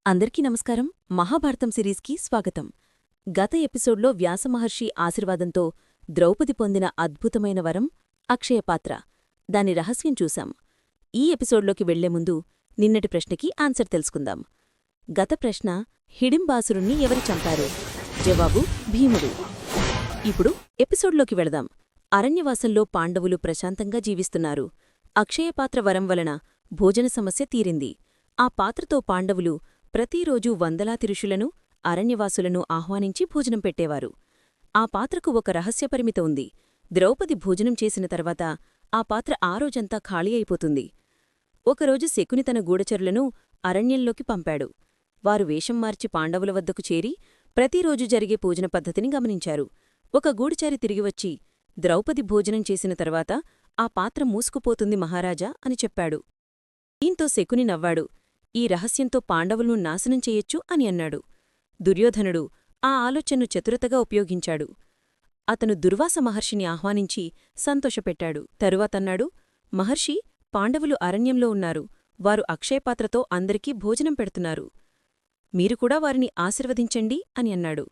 అందరికీ నమస్కారం. మహాభారతం సిరీస్కి స్వాగతం. గత ఎపిసోడ్లో వ్యాసమహర్షి ఆశీర్వాదంతో ద్రౌపది పొందిన అద్భుతమైన వరం అక్షయపాత్ర. దాని రహస్యం చూశాం. ఈ ఎపిసోడ్లోకి వెళ్లే ముందు నిన్నటి ప్రశ్నకి ఆన్సర్ తెలుసుకుందాం. గత ప్రశ్న, హిడింబాసురుణ్ణి ఎవరు చంపారు? జవాబు భీముడు. ఇప్పుడు ఎపిసోడ్లోకి వెళదాం. అరణ్యవాసంలో పాండవులు ప్రశాంతంగా జీవిస్తున్నారు. అక్షయపాత్ర వరం వలన భోజన సమస్య తీరింది. ఆ పాత్రతో పాండవులు ప్రతిరోజూ వందలాది ఋషులను, అరణ్యవాసులను ఆహ్వానించి భోజనం పెట్టేవారు. ఆ పాత్రకు ఒక రహస్యపరిమిత ఉంది. ద్రౌపది భోజనం చేసిన తర్వాత ఆ పాత్ర ఆ రోజంతా ఖాళీ అయిపోతుంది. ఒకరోజు శకుని తన గూఢచరులను అరణ్యంలోకి పంపాడు. వారు వేషం మార్చి పాండవుల వద్దకు చేరి ప్రతిరోజు జరిగే పూజన పద్ధతిని గమనించారు. ఒక గూఢచారి తిరిగివచ్చి, ద్రౌపది భోజనం చేసిన తర్వాత ఆ పాత్ర మూసుకుపోతుంది మహారాజా అని చెప్పాడు. దీంతో శకుని నవ్వాడు. ఈ రహస్యంతో పాండవులను నాశనం చెయ్యొచ్చు అని అన్నాడు. దుర్యోధనుడు ఆ ఆలోచనను చతురతగా ఉపయోగించాడు. అతను దుర్వాస మహర్షిని ఆహ్వానించి సంతోషపెట్టాడు. తరువాతన్నాడు, మహర్షి, పాండవులు అరణ్యంలో ఉన్నారు. వారు అక్షయపాత్రతో అందరికీ భోజనం పెడుతున్నారు. మీరు కూడా వారిని ఆశీర్వదించండి అని అన్నాడు.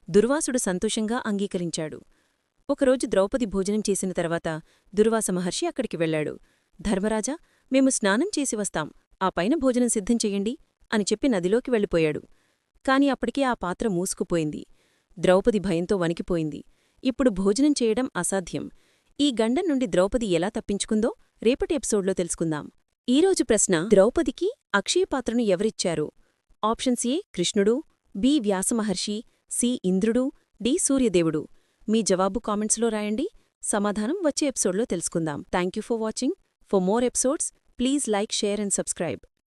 దుర్వాసుడు సంతోషంగా అంగీకరించాడు. ఒకరోజు ద్రౌపది భోజనం చేసిన తర్వాత దుర్వాస మహర్షి అక్కడికి వెళ్లాడు. ధర్మరాజా, మేము స్నానం చేసి వస్తాం, ఆ పైన భోజనం సిద్ధం చెయ్యండి అని చెప్పి నదిలోకి వెళ్ళిపోయాడు. కాని అప్పటికే ఆ పాత్ర మూసుకుపోయింది. ద్రౌపది భయంతో వణికిపోయింది. ఇప్పుడు భోజనం చేయడం అసాధ్యం. ఈ గండం నుండి ద్రౌపది ఎలా తప్పించుకుందో రేపటి ఎపిసోడ్లో తెలుసుకుందాం. ఈరోజు ప్రశ్న, ద్రౌపదికి అక్షయపాత్రను ఎవరిచ్చారు? ఆప్షన్స్: ఏ కృష్ణుడు, బి వ్యాసమహర్షి, సి ఇంద్రుడు, డి సూర్యదేవుడు. మీ జవాబు కామెంట్స్లో రాయండి. సమాధానం వచ్చే ఎపిసోడ్లో తెలుసుకుందాం. Thank you for watching. For more episodes, please like, share and subscribe.